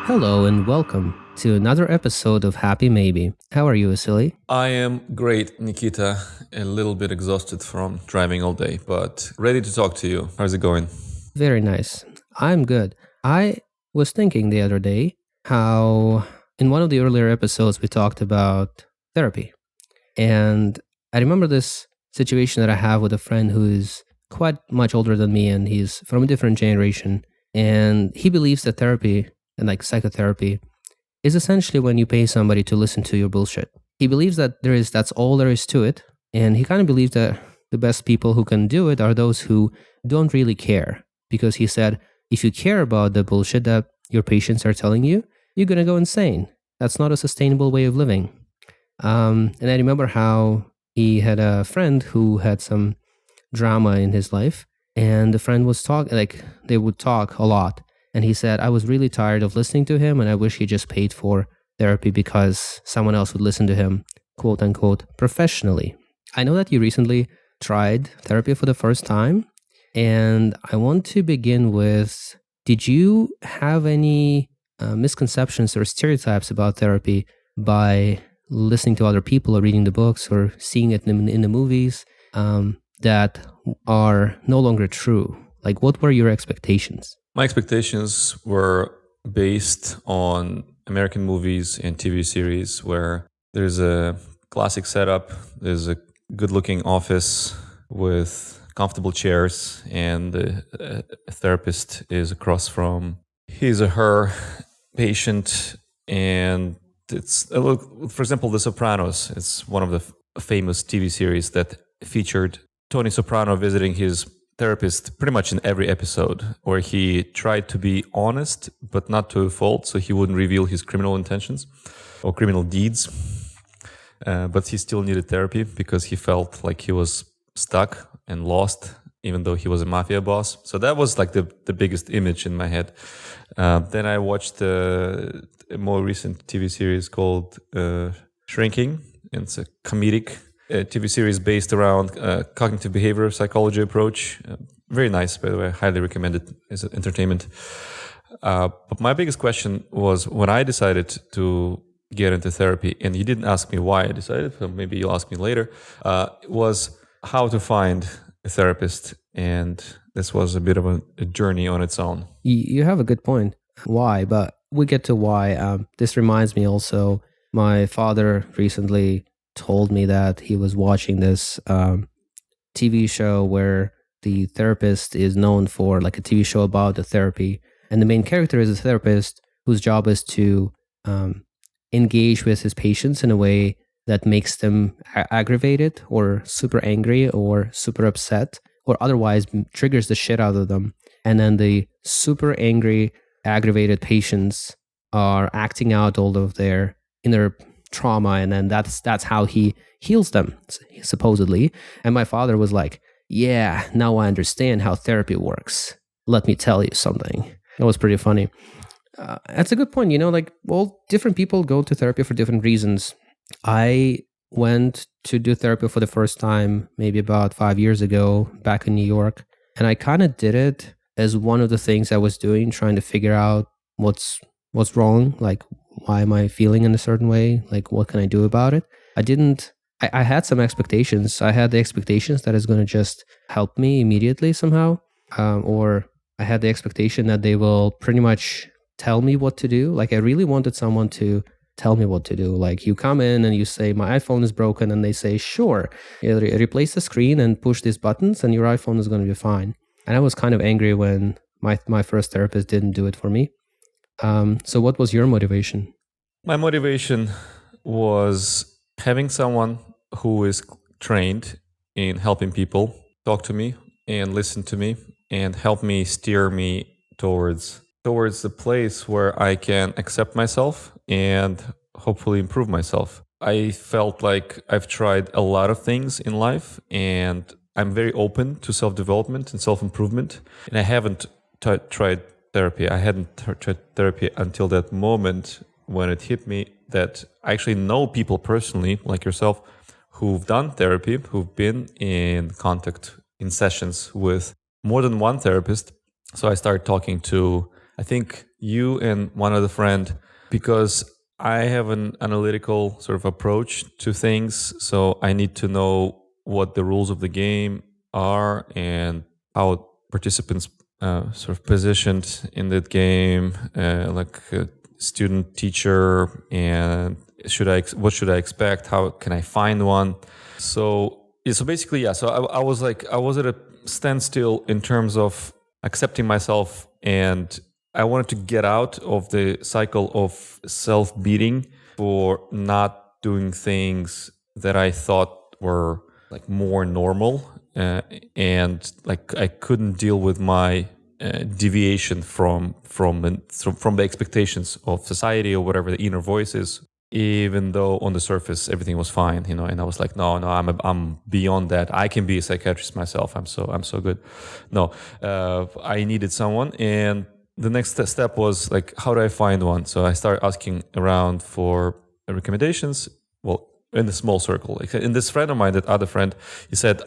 Hello and welcome to another episode of Happy Maybe. How are you, Vasily? I am great, Nikita. A little bit exhausted from driving all day, but ready to talk to you. How's it going? Very nice. I'm good. I was thinking the other day how in one of the earlier episodes we talked about therapy. And I remember this situation that I have with a friend who is quite much older than me and he's from a different generation. And he believes that therapy and like psychotherapy is essentially when you pay somebody to listen to your bullshit. He believes that that's all there is to it, and he kind of believes that the best people who can do it are those who don't really care. Because he said, if you care about the bullshit that your patients are telling you, you're gonna go insane. That's not a sustainable way of living. And I remember how he had a friend who had some drama in his life, and the friend was talking like they would talk a lot, and he said, I was really tired of listening to him, and I wish he just paid for therapy because someone else would listen to him, quote unquote, professionally. I know that you recently tried therapy for the first time, and I want to begin with, did you have any misconceptions or stereotypes about therapy by listening to other people or reading the books or seeing it in the movies that are no longer true? Like, what were your expectations? My expectations were based on American movies and TV series where there's a classic setup, there's a good-looking office with comfortable chairs, and a therapist is across from his or her patient. And it's, for example, The Sopranos. It's one of the famous TV series that featured Tony Soprano visiting his therapist pretty much in every episode, where he tried to be honest but not to a fault, so he wouldn't reveal his criminal intentions or criminal deeds. But he still needed therapy because he felt like he was stuck and lost, even though he was a mafia boss. So that was like the biggest image in my head. Then I watched a more recent TV series called Shrinking. It's a comedic TV series based around cognitive behavior psychology approach. Very nice, by the way. I highly recommend it as entertainment. But my biggest question was when I decided to get into therapy, and you didn't ask me why I decided, so maybe you'll ask me later, was how to find a therapist. And this was a bit of a journey on its own. You have a good point. Why? But we get to why. This reminds me also, my father recently told me that he was watching this TV show where the therapist is known for, like a TV show about the therapy. And the main character is a therapist whose job is to engage with his patients in a way that makes them aggravated or super angry or super upset or otherwise triggers the shit out of them. And then the super angry, aggravated patients are acting out all of their inner trauma, and then that's how he heals them, supposedly. And my father was like, yeah, now I understand how therapy works. Let me tell you something. That was pretty funny. That's a good point. Like, well, different people go to therapy for different reasons. I went to do therapy for the first time maybe about 5 years ago back in New York, and I kind of did it as one of the things I was doing, trying to figure out what's wrong, like why am I feeling in a certain way, like what can I do about it. I had some expectations. I had the expectations that it's going to just help me immediately somehow, or I had the expectation that they will pretty much tell me what to do. Like, I really wanted someone to tell me what to do. Like, you come in and you say, my iPhone is broken, and they say, sure, replace the screen and push these buttons and your iPhone is going to be fine. And I was kind of angry when my first therapist didn't do it for me. So what was your motivation? My motivation was having someone who is trained in helping people talk to me and listen to me and help me steer me towards the place where I can accept myself and hopefully improve myself. I felt like I've tried a lot of things in life, and I'm very open to self-development and self-improvement. And I haven't tried therapy. I hadn't tried therapy until that moment when it hit me that I actually know people personally, like yourself, who've done therapy, who've been in contact in sessions with more than one therapist. So I started talking to I think you and one other friend, because I have an analytical sort of approach to things. So I need to know what the rules of the game are and how participants sort of positioned in that game, like a student, teacher, and what should I expect? How can I find one? So yeah, so basically, yeah. So I was like, I was at a standstill in terms of accepting myself, and I wanted to get out of the cycle of self-beating for not doing things that I thought were like more normal, and like I couldn't deal with my deviation from the expectations of society or whatever the inner voice is, even though on the surface everything was fine, and I was like, no, I'm beyond that. I can be a psychiatrist myself. I'm so good. No, I needed someone, and the next step was like, how do I find one? So I started asking around for recommendations. Well, in a small circle, like in this friend of mine, that other friend, he said,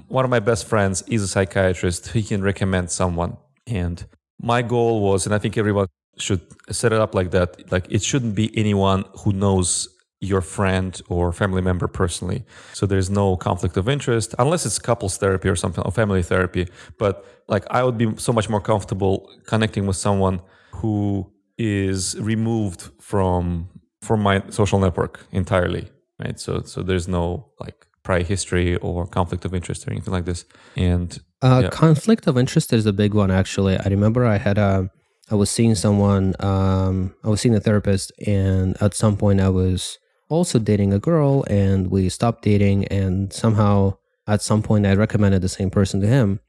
one of my best friends is a psychiatrist. He can recommend someone. And my goal was, and I think everyone should set it up like that, like it shouldn't be anyone who knows your friend or family member personally. So there's no conflict of interest, unless it's couples therapy or something, or family therapy. But like I would be so much more comfortable connecting with someone who is removed from my social network entirely, right? So there's no like prior history or conflict of interest or anything like this. And yeah. Conflict of interest is a big one, actually. I remember I was seeing someone, I was seeing a therapist, and at some point I was also dating a girl, and we stopped dating, and somehow at some point I recommended the same person to him.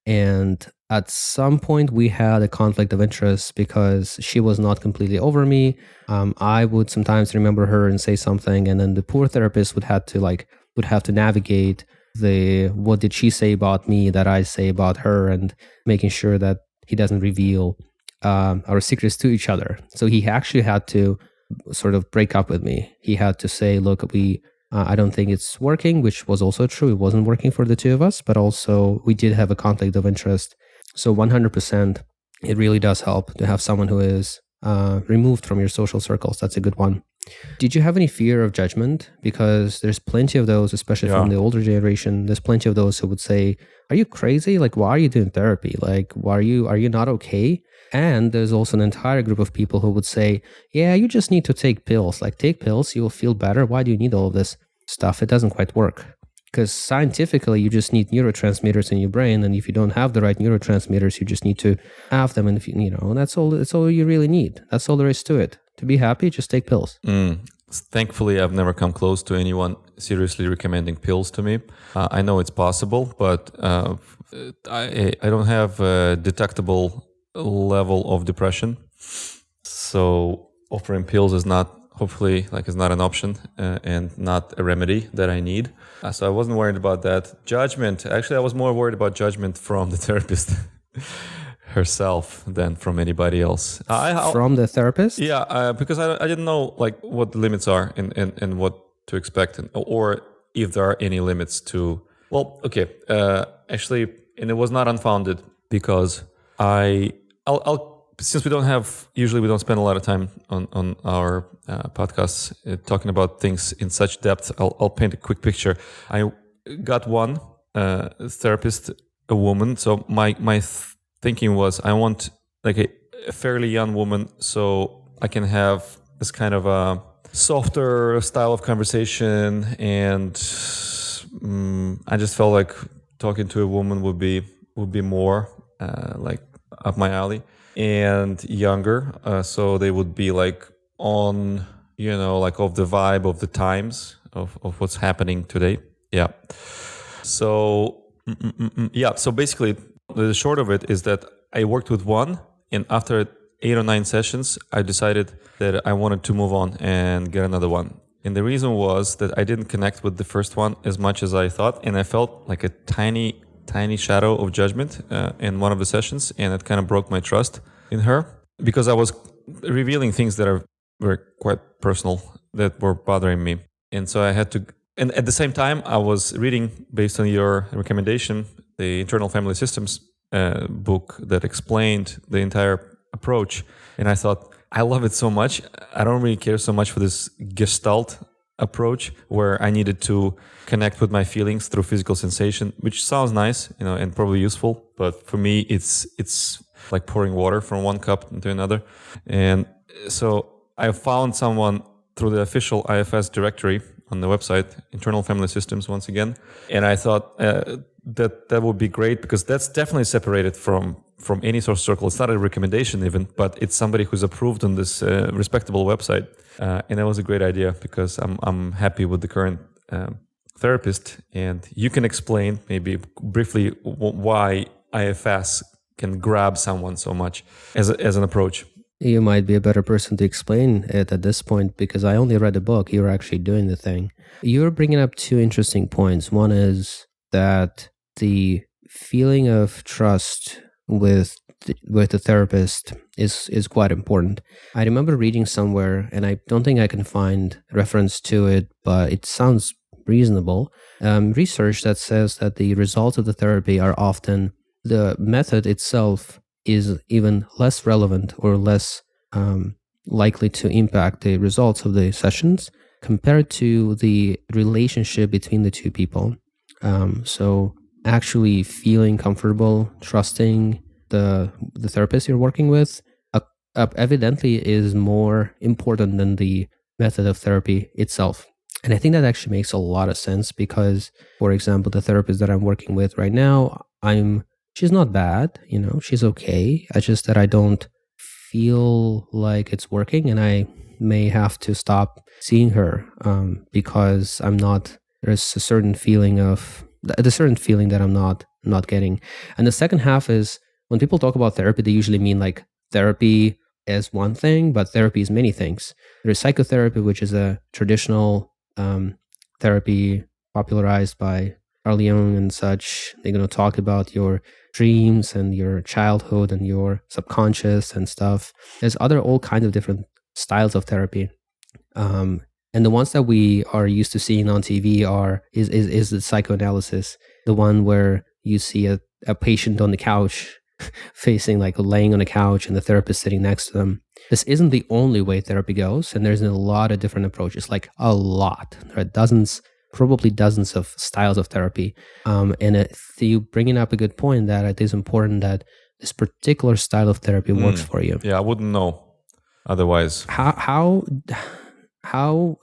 And at some point we had a conflict of interest because she was not completely over me. I would sometimes remember her and say something, and then the poor therapist would have to navigate the what did she say about me that I say about her, and making sure that he doesn't reveal our secrets to each other. So he actually had to sort of break up with me. He had to say, look, I don't think it's working, which was also true. It wasn't working for the two of us, but also we did have a conflict of interest. So 100%, it really does help to have someone who is removed from your social circles. That's a good one. Did you have any fear of judgment? Because there's plenty of those, especially from the older generation. There's plenty of those who would say, are you crazy? Like, why are you doing therapy? Like, are you not okay? And there's also an entire group of people who would say, yeah, you just need to take pills. Like, take pills, you'll feel better. Why do you need all of this stuff? It doesn't quite work. Because scientifically, you just need neurotransmitters in your brain. And if you don't have the right neurotransmitters, you just need to have them. And if that's all you really need. That's all there is to it. To be happy, just take pills. Thankfully, I've never come close to anyone seriously recommending pills to me. I know it's possible, but I don't have a detectable level of depression. So offering pills is not an option and not a remedy that I need. So I wasn't worried about that. Judgment. Actually, I was more worried about judgment from the therapist herself than from anybody else. From the therapist? Yeah, because I didn't know like what the limits are and what to expect, or if there are any limits to. Well, okay, actually, and it was not unfounded because I'll since we don't spend a lot of time on our podcasts talking about things in such depth. I'll paint a quick picture. I got one therapist, a woman. So my thinking was I want like a fairly young woman, so I can have this kind of a softer style of conversation, and I just felt like talking to a woman would be more like up my alley, and younger, so they would be like on like of the vibe of the times of what's happening today. Yeah. So so basically the short of it is that I worked with one, and after 8 or 9 sessions I decided that I wanted to move on and get another one. And the reason was that I didn't connect with the first one as much as I thought, and I felt like a tiny shadow of judgment in one of the sessions, and it kind of broke my trust in her because I was revealing things that were quite personal that were bothering me. And so I had to, and at the same time I was reading, based on your recommendation, the Internal Family Systems book that explained the entire approach. And I thought, I love it so much. I don't really care so much for this Gestalt approach where I needed to connect with my feelings through physical sensation, which sounds nice, and probably useful. But for me, it's like pouring water from one cup into another. And so I found someone through the official IFS directory on the website, Internal Family Systems, once again. And I thought that would be great because that's definitely separated from any sort of circle. It's not a recommendation even, but it's somebody who's approved on this respectable website. And that was a great idea because I'm happy with the current therapist. And you can explain maybe briefly why IFS can grab someone so much as an approach. You might be a better person to explain it at this point because I only read the book. You're actually doing the thing. You're bringing up two interesting points. One is that the feeling of trust with the therapist is quite important. I remember reading somewhere, and I don't think I can find reference to it, but it sounds reasonable. Research that says that the results of the therapy are often the method itself is even less relevant or less likely to impact the results of the sessions compared to the relationship between the two people. So actually feeling comfortable, trusting the therapist you're working with evidently is more important than the method of therapy itself. And I think that actually makes a lot of sense because, for example, the therapist that I'm working with right now, she's not bad, she's okay. It's just that I don't feel like it's working and I may have to stop seeing her because there's a certain feeling that I'm not getting. And the second half is when people talk about therapy, they usually mean like therapy as one thing, but therapy is many things. There's psychotherapy, which is a traditional therapy popularized by Carl Jung and such. They're going to talk about your dreams and your childhood and your subconscious and stuff. There's all kinds of different styles of therapy. And the ones that we are used to seeing on TV is the psychoanalysis, the one where you see a patient on the couch facing like laying on a couch and the therapist sitting next to them. This isn't the only way therapy goes, and there's a lot of different approaches, like a lot. There are probably dozens of styles of therapy. And you bringing up a good point that it is important that this particular style of therapy works for you. Yeah, I wouldn't know otherwise. How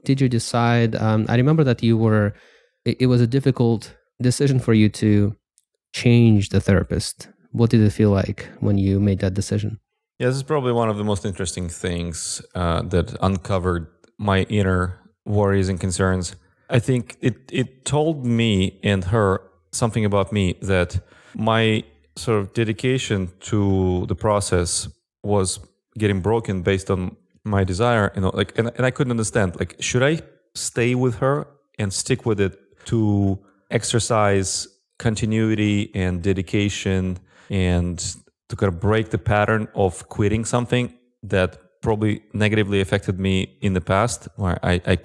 did you decide? I remember that it was a difficult decision for you to change the therapist. What did it feel like when you made that decision? Yeah, this is probably one of the most interesting things that uncovered my inner worries and concerns. I think it told me and her something about me, that my sort of dedication to the process was getting broken based on my desire, and I couldn't understand, like, should I stay with her and stick with it to exercise continuity and dedication and to kind of break the pattern of quitting something that probably negatively affected me in the past, where I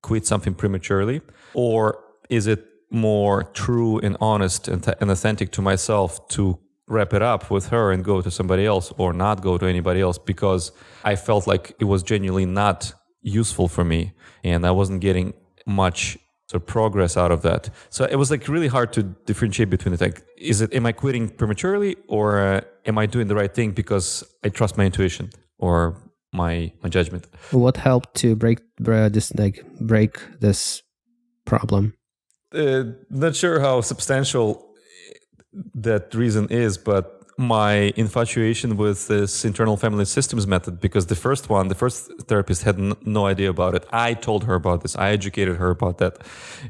quit something prematurely? Or is it more true and honest and authentic to myself to wrap it up with her and go to somebody else, or not go to anybody else, because I felt like it was genuinely not useful for me and I wasn't getting much sort of progress out of that? So it was like really hard to differentiate between it. Like, am I quitting prematurely, or am I doing the right thing because I trust my intuition or my judgment? What helped to break this problem? Not sure how substantial that reason is, but my infatuation with this internal family systems method, because the first therapist had no idea about it. I told her about this. I educated her about that.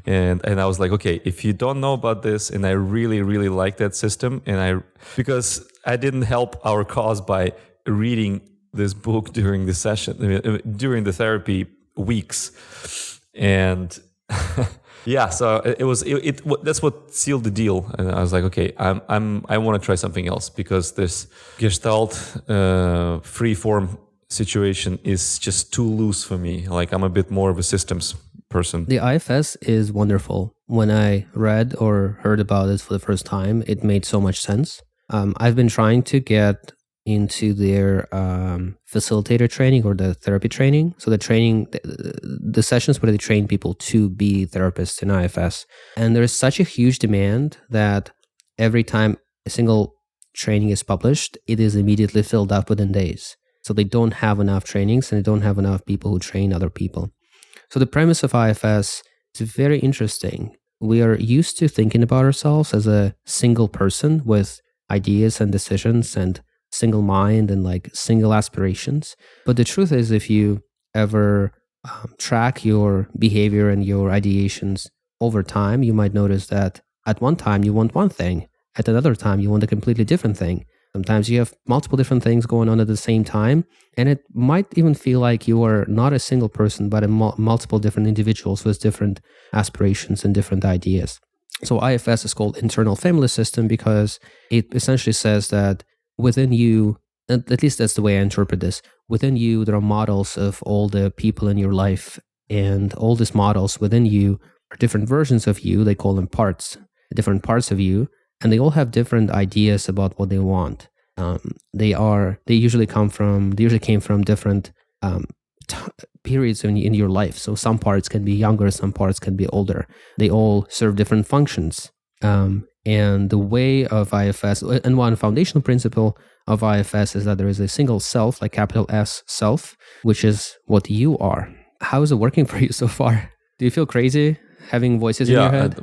And I was like, okay, if you don't know about this, and I really, really like that system, because I didn't help our cause by reading this book during the session, during the therapy weeks. And yeah, so that's what sealed the deal. And I was like, okay, I want to try something else, because this Gestalt free form situation is just too loose for me. Like, I'm a bit more of a systems person. The IFS is wonderful. When I read or heard about it for the first time, it made so much sense. I've been trying to get into their facilitator training or the therapy training. So the sessions where they train people to be therapists in IFS. And there is such a huge demand that every time a single training is published, it is immediately filled up within days. So they don't have enough trainings and they don't have enough people who train other people. So the premise of IFS is very interesting. We are used to thinking about ourselves as a single person with ideas and decisions and single mind and like single aspirations. But the truth is, if you ever track your behavior and your ideations over time, you might notice that at one time you want one thing, at another time you want a completely different thing. Sometimes you have multiple different things going on at the same time, and it might even feel like you are not a single person, but multiple different individuals with different aspirations and different ideas. So IFS is called internal family system because it essentially says that within you, at least that's the way I interpret this, within you there are models of all the people in your life, and all these models within you are different versions of you. They call them parts, different parts of you, and they all have different ideas about what they want. They usually came from different periods in your life. So some parts can be younger, some parts can be older. They all serve different functions. And the way of IFS, and one foundational principle of IFS is that there is a single self, like capital S self, which is what you are. How is it working for you so far? Do you feel crazy having voices in your head?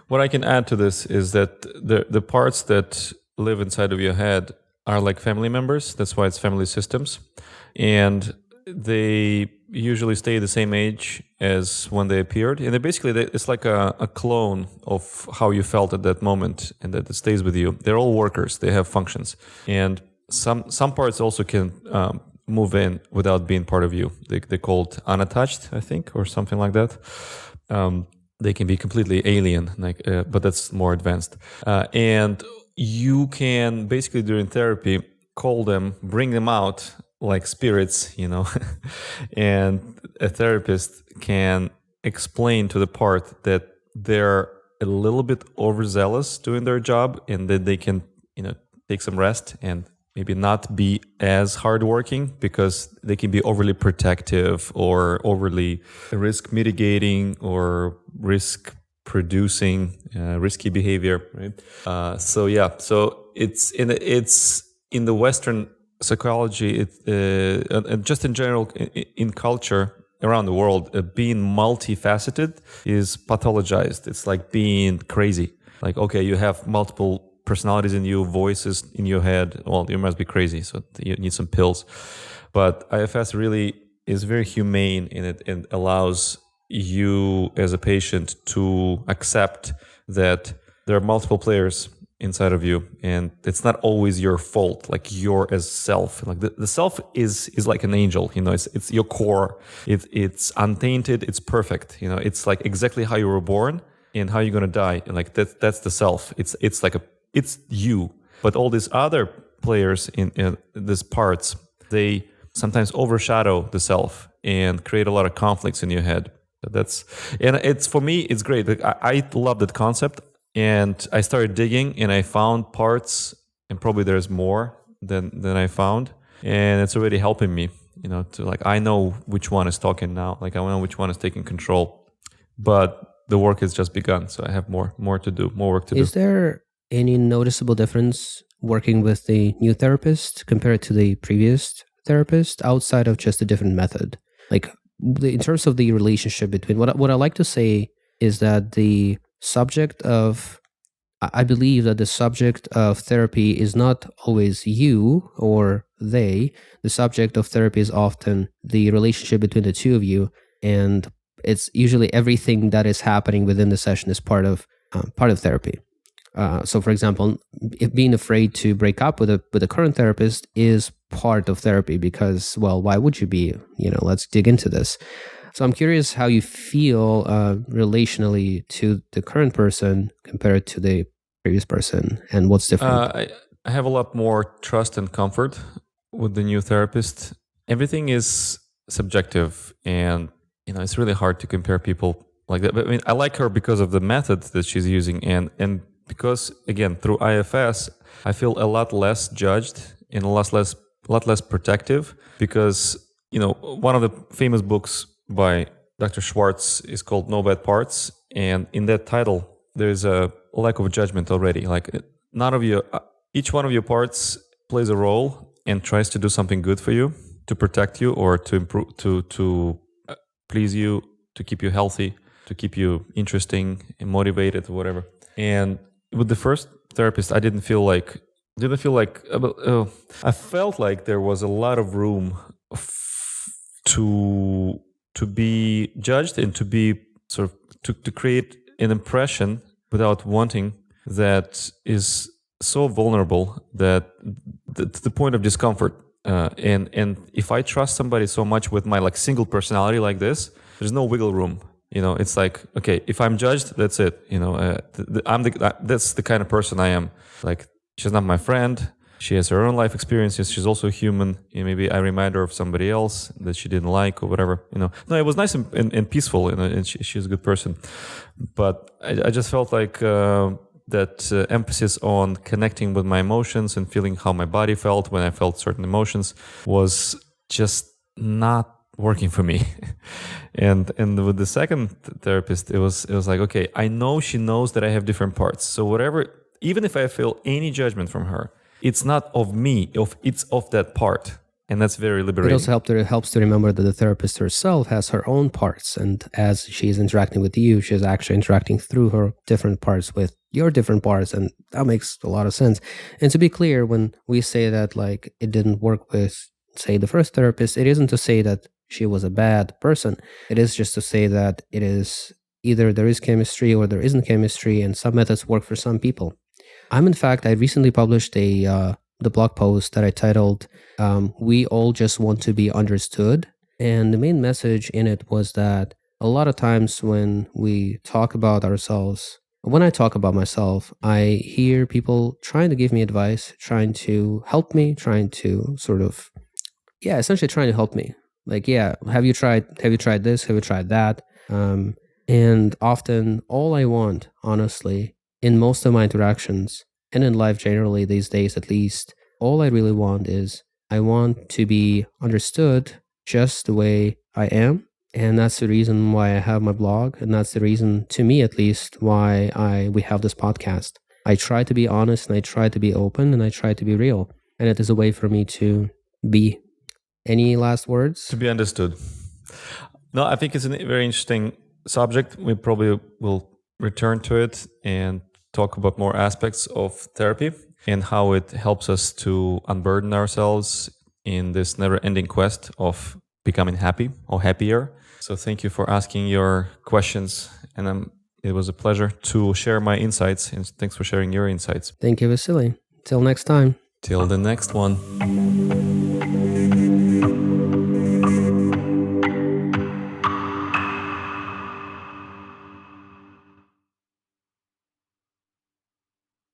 What I can add to this is that the parts that live inside of your head are like family members. That's why it's family systems. And they usually stay the same age as when they appeared. And it's like a clone of how you felt at that moment, and that it stays with you. They're all workers. They have functions. And some parts also can move in without being part of you. They're called unattached, I think, or something like that. They can be completely alien, but that's more advanced. And you can basically during therapy call them, bring them out like spirits, and a therapist can explain to the part that they're a little bit overzealous doing their job, and that they can, take some rest and maybe not be as hardworking because they can be overly protective or overly risk mitigating or risk producing risky behavior, right? So it's in the Western psychology, and just in general in culture around the world, being multifaceted is pathologized. It's like being crazy. Like, okay, you have multiple personalities in you, voices in your head. Well, you must be crazy, so you need some pills. But IFS really is very humane in it and allows you as a patient to accept that there are multiple players inside of you, and it's not always your fault. Like you're as self, like the self is like an angel. It's your core. It's untainted. It's perfect. It's like exactly how you were born and how you're gonna die. And like that's the self. It's you. But all these other players in these parts, they sometimes overshadow the self and create a lot of conflicts in your head. It's for me, it's great. Like, I love that concept, and I started digging, and I found parts, and probably there's more than I found, and it's already helping me. To like, I know which one is talking now. Like I know which one is taking control, but the work has just begun. So I have more to do, more work to do. Is there any noticeable difference working with the new therapist compared to the previous therapist outside of just a different method? Like in terms of the relationship between what I like to say is that I believe that the subject of therapy is not always you or they. The subject of therapy is often the relationship between the two of you, and it's usually everything that is happening within the session is part of therapy. So, for example, if being afraid to break up with a current therapist is part of therapy because, well, why would you be? Let's dig into this. So I'm curious how you feel relationally to the current person compared to the previous person, and what's different. I have a lot more trust and comfort with the new therapist. Everything is subjective, and it's really hard to compare people like that. But I mean, I like her because of the method that she's using, and because again, through IFS, I feel a lot less judged and a lot less protective, because one of the famous books by Dr. Schwartz is called No Bad Parts, and in that title there's a lack of judgment already. Like none of you, each one of your parts plays a role and tries to do something good for you, to protect you, or to improve, to please you, to keep you healthy, to keep you interesting and motivated or whatever. And with the first therapist, I I felt like there was a lot of room to be judged and to be sort of to create an impression without wanting, that is so vulnerable, that to the point of discomfort. And if I trust somebody so much with my like single personality like this, there's no wiggle room. It's like, okay, if I'm judged, that's it. That's the kind of person I am. Like, she's not my friend. She has her own life experiences. She's also human. Maybe I remind her of somebody else that she didn't like or whatever. No, it was nice and peaceful, and she's a good person. But I just felt like that emphasis on connecting with my emotions and feeling how my body felt when I felt certain emotions was just not working for me. and with the second therapist, it was like, okay, I know she knows that I have different parts. So whatever, even if I feel any judgment from her, it's not of me, it's of that part. And that's very liberating. It also helps to remember that the therapist herself has her own parts. And as she's interacting with you, she's actually interacting through her different parts with your different parts. And that makes a lot of sense. And to be clear, when we say that like it didn't work with, say, the first therapist, it isn't to say that she was a bad person. It is just to say that it is either there is chemistry or there isn't chemistry, and some methods work for some people. I recently published the blog post that I titled, We All Just Want to Be Understood. And the main message in it was that a lot of times when we talk about ourselves, when I talk about myself, I hear people trying to give me advice, trying to help me, trying to essentially trying to help me. Like, have you tried this? Have you tried that? And often all I want, honestly, in most of my interactions, and in life generally these days at least, all I really want is I want to be understood just the way I am. And that's the reason why I have my blog. And that's the reason, to me at least, why we have this podcast. I try to be honest, and I try to be open, and I try to be real. And it is a way for me to be. Any last words? To be understood. No, I think it's a very interesting subject. We probably will return to it and talk about more aspects of therapy and how it helps us to unburden ourselves in this never-ending quest of becoming happy or happier. So thank you for asking your questions, and it was a pleasure to share my insights, and thanks for sharing your insights. Thank you, Vasily. Till next time. Till the next one.